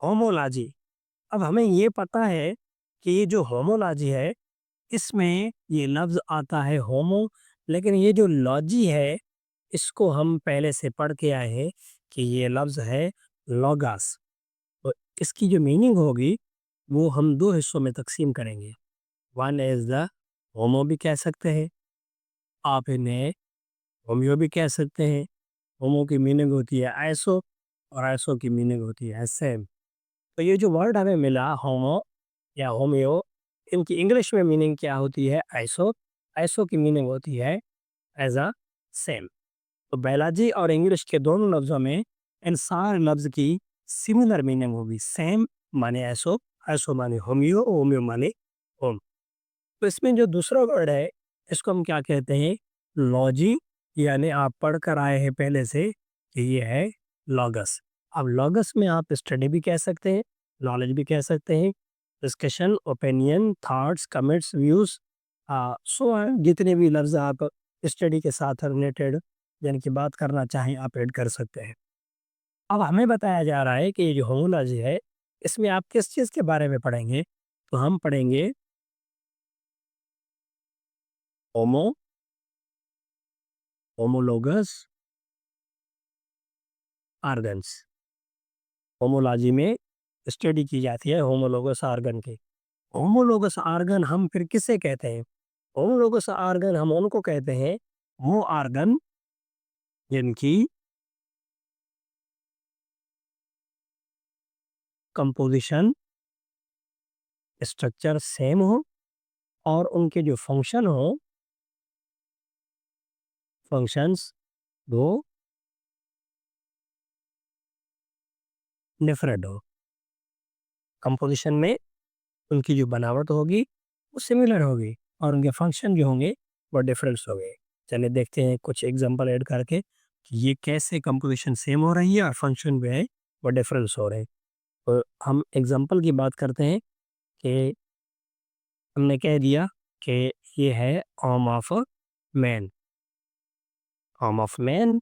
Homology. अब हमें ये पता है कि ये जो होमोलॉजी है, इसमें ये लफ्ज़ आता है होमो, लेकिन ये जो लॉजी है, इसको हम पहले से पढ़ के आए हैं कि ये लफ्ज़ है लोगस। तो इसकी जो मीनिंग होगी, वो हम 2 हिस्सों में तक़सीम करेंगे। वन इज़ द होमो भी कह सकते हैं, आप इन्हें होमियो भी कह सकते हैं। होमो की मीनिंग होती है ऐसो और ऐसो की मीनिंग होती है सेम। तो ये जो वर्ड हमें मिला होमो या होमियो, इनकी इंग्लिश में मीनिंग क्या होती है ऐसो, ऐसो की मीनिंग होती है एज़ अ सेम। तो बायोलॉजी और इंग्लिश के दोनों लफ्ज़ों में इन सारे लफ्ज़ की सिमिलर मीनिंग होगी। सेम माने ऐसो, ऐसो माने होमियो, होमियो माने होम। तो इसमें जो दूसरा वर्ड है, इसको हम क्या कहते हैं? लॉजी, यानी आप पढ़ कर आए हैं पहले से कि ये है लॉगस। अब लॉगस में आप स्टडी भी कह सकते हैं, नॉलेज भी कह सकते हैं, discussion, opinion, thoughts, comments, views, so on, जितने भी लफ्ज़ आप स्टडी के साथ रिलेटेड यानी कि बात करना चाहें, आप ऐड कर सकते हैं। अब हमें बताया जा रहा है कि ये जो होमोलॉजी है, इसमें आप किस चीज़ के बारे में पढ़ेंगे? तो हम पढ़ेंगे होमो, होमोलोगस, आर्गन्स। होमोलॉजी में स्टडी की जाती है होमोलोगस आर्गन की। होमोलोगस आर्गन हम फिर किसे कहते हैं? होमोलोगस आर्गन हम उनको कहते हैं, वो आर्गन जिनकी कंपोज़िशन, स्ट्रक्चर सेम हो और उनके जो फंक्शन हो, फंक्शंस वो डिफरेंट हो। कंपोज़िशन में उनकी जो बनावट होगी, वो सिमिलर होगी और उनके फंक्शन जो होंगे, वो डिफरेंस होंगे। चलिए देखते हैं कुछ एग्ज़ाम्पल ऐड करके कि ये कैसे कंपोज़िशन सेम हो रही है और फंक्शन जो है, वो डिफरेंस हो रहे हैं। तो हम एग्ज़ाम्पल की बात करते हैं कि हमने कह दिया कि ये है arm of man, arm of man,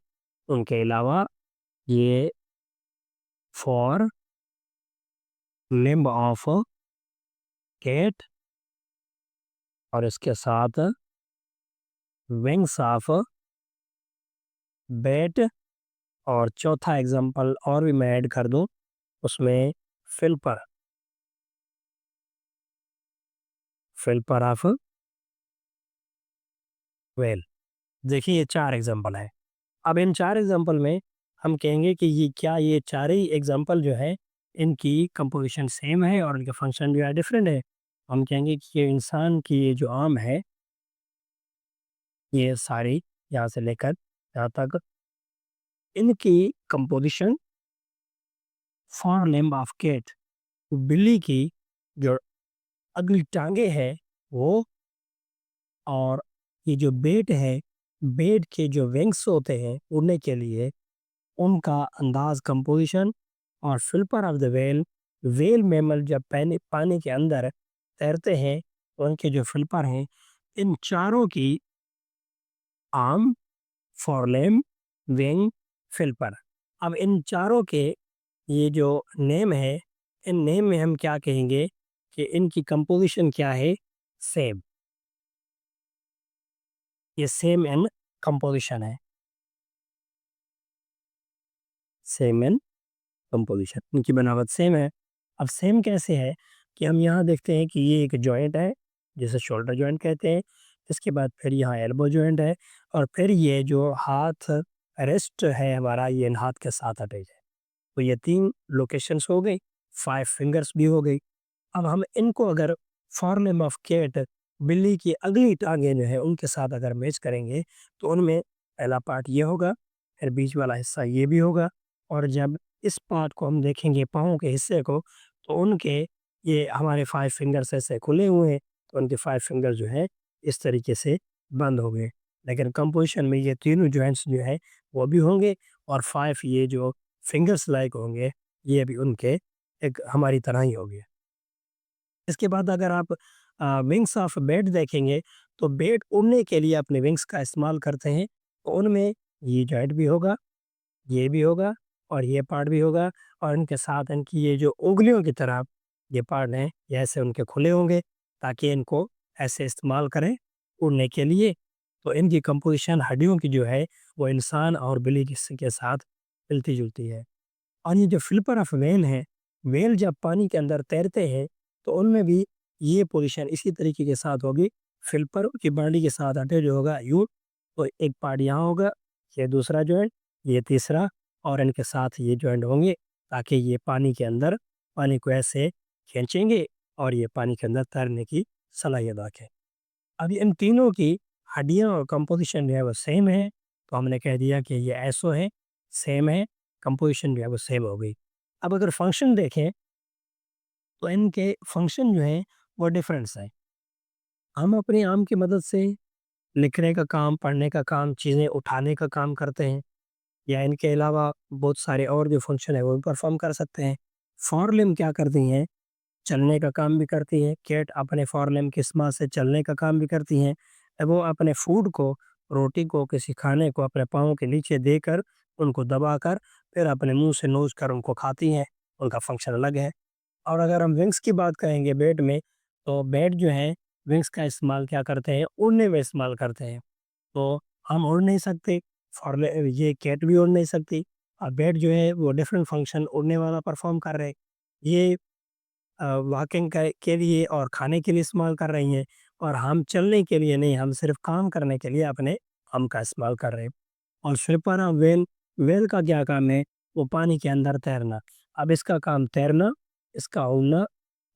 उनके अलावा ये फॉर लिम्ब ऑफ कैट और इसके साथ विंग्स ऑफ बैट और चौथा एग्ज़ाम्पल और भी मैं ऐड कर दूँ, उसमें फ्लिपर, फ्लिपर ऑफ व्हेल। देखिए ये 4 एग्ज़ाम्पल हैं। अब इन 4 एग्ज़ाम्पल में हम कहेंगे कि ये क्या ये चारे ही एग्ज़ाम्पल जो है, इनकी कंपोज़िशन सेम है और इनके फंक्शन जो है डिफरेंट है। हम कहेंगे कि ये इंसान की ये जो आर्म है, ये सारी यहाँ से लेकर यहाँ तक इनकी composition for limb of cat, बिल्ली की जो अगली टाँगें हैं वो, और ये जो बेट है, बेट के जो विंग्स होते हैं उड़ने के लिए, उनका अंदाज़ कंपोज़िशन, और flipper of the whale, whale mammal जब पानी पानी के अंदर तैरते हैं, तो उनके जो फ्लिपर हैं, इन चारों की आर्म, फोरलेम्ब, विंग, फ्लिपर। अब इन चारों के ये जो नेम है, इन नेम में हम क्या कहेंगे कि इनकी कंपोज़िशन क्या है? सेम। ये सेम इन कंपोज़िशन है, सेम इन कंपोज़िशन, इनकी बनावट सेम है। अब सेम कैसे है कि हम यहाँ देखते हैं कि ये एक जॉइंट है, जिसे शोल्डर जॉइंट कहते हैं। इसके बाद फिर यहाँ एल्बो जॉइंट है और फिर ये जो हाथ रिस्ट है हमारा, ये इन हाथ के साथ अटैच है। तो ये 3 लोकेशंस हो गई, 5 फिंगर्स भी हो गई। अब हम इनको अगर फोरलेम्ब ऑफ कैट, बिल्ली की अगली टाँगें जो है उनके साथ अगर मैच करेंगे, तो उनमें पहला पार्ट ये होगा, फिर बीच वाला हिस्सा ये भी होगा, और जब इस पार्ट को हम देखेंगे पाँव के हिस्से को, तो उनके ये हमारे 5 फिंगर्स ऐसे खुले हुए हैं, तो उनके 5 फिंगर जो है इस तरीके से बंद हो गए। लेकिन कंपोज़िशन में ये तीनों जॉइंट्स जो है वो भी होंगे और 5 ये जो फिंगर्स लाइक होंगे, ये भी उनके एक हमारी तरह ही होंगे। इसके बाद अगर आप विंग्स ऑफ बैट देखेंगे, तो बैट उड़ने के लिए अपने विंग्स का इस्तेमाल करते हैं, तो उनमें ये जॉइंट भी होगा, ये भी होगा और ये पार्ट भी होगा, और इनके साथ इनकी ये जो उंगलियों की तरह ये पार्ट हैं, ये ऐसे उनके खुले होंगे ताकि इनको ऐसे इस्तेमाल करें उड़ने के लिए। तो इनकी कंपोज़िशन हड्डियों की जो है, वो इंसान और बिल्ली के साथ मिलती-जुलती है। और ये जो फ्लिपर ऑफ व्हेल है, व्हेल जब पानी के अंदर तैरते हैं, तो उनमें भी ये पोज़ीशन इसी तरीके के साथ होगी। फ्लिपर की बॉडी के साथ अटैच होगा यूँ, तो एक पार्ट यहाँ होगा, ये दूसरा जॉइंट, ये तीसरा, और इनके साथ ये जॉइंट होंगे ताकि ये पानी के अंदर पानी को ऐसे खींचेंगे और ये पानी के अंदर तैरने की सलाहियत रखें। अब इन तीनों की हड्डियाँ और कंपोज़िशन जो है वो सेम है, तो हमने कह दिया कि ये ऐसो है, सेम है, कंपोज़िशन जो है वो सेम हो गई। अब अगर फंक्शन देखें, तो इनके फंक्शन जो हैं वो डिफरेंस हैं। हम अपनी आम की मदद से लिखने का काम, पढ़ने का काम, चीज़ें उठाने का काम करते हैं, या इनके अलावा बहुत सारे और जो फंक्शन है वो भी परफ़ॉर्म कर सकते हैं। फोर लिम्ब क्या करती हैं? चलने का काम भी करती हैं। कैट अपने फोर लिम्ब के इस्तेमाल से चलने का काम भी करती हैं। वो अपने फूड को, रोटी को, किसी खाने को अपने पाँव के नीचे देकर, उनको दबाकर, फिर अपने मुँह से नोच कर उनको खाती हैं। उनका फंक्शन अलग है। और अगर हम विंग्स की बात करेंगे बैट में, तो बैट जो है विंग्स का इस्तेमाल क्या करते हैं? उड़ने में इस्तेमाल करते हैं। तो हम उड़ नहीं सकते, फॉर्ले ये कैट भी उड़ नहीं सकती। बैट जो है वो डिफरेंट फंक्शन उड़ने वाला परफ़ॉर्म कर रहे हैं। ये वॉकिंग के लिए और खाने के लिए इस्तेमाल कर रही हैं, और हम चलने के लिए नहीं, हम सिर्फ़ काम करने के लिए अपने हम का इस्तेमाल कर रहे हैं। और स्विपर व्हेल, व्हेल का क्या काम है? वो पानी के अंदर तैरना। अब इसका काम तैरना, इसका उड़ना,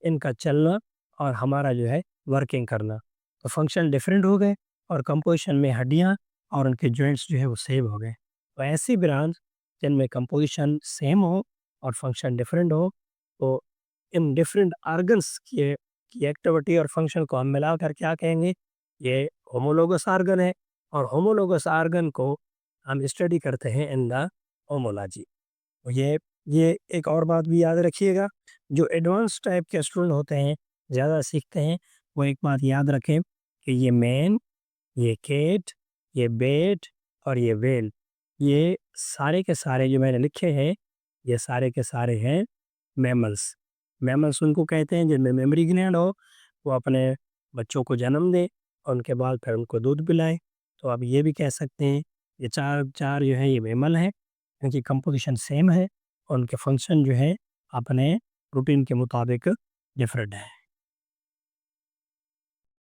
इनका चलना, और हमारा जो है वर्किंग करना। तो फंक्शन डिफरेंट हो गए, और कंपोज़िशन में हड्डियाँ और उनके जॉइंट्स जो है वो सेम हो गए। तो ऐसी ब्रांच जिनमें कंपोज़िशन सेम हो और फंक्शन डिफरेंट हो, तो इन डिफरेंट ऑर्गन्स की एक्टिविटी और फंक्शन को हम मिलाकर क्या कहेंगे? ये होमोलोगस ऑर्गन है, और होमोलोगस ऑर्गन को हम स्टडी करते हैं इन द होमोलॉजी। तो ये एक और बात भी याद रखिएगा, जो एडवांस टाइप के स्टूडेंट होते हैं, ज़्यादा सीखते हैं, वो एक बात याद रखें कि ये मैन, ये कैट, ये बैट और ये व्हेल, ये सारे के सारे जो मैंने लिखे हैं, ये सारे के सारे हैं मैमल्स। मैमल्स उनको कहते हैं जिनमें मेमोरी ग्लैंड हो, वो अपने बच्चों को जन्म दें और उनके बाद फिर उनको दूध पिलाएँ। तो आप ये भी कह सकते हैं, ये 4 जो हैं ये मैमल हैं, इनकी कंपोज़िशन सेम है, और उनके फंक्शन जो है अपने रूटीन के मुताबिक डिफरेंट है।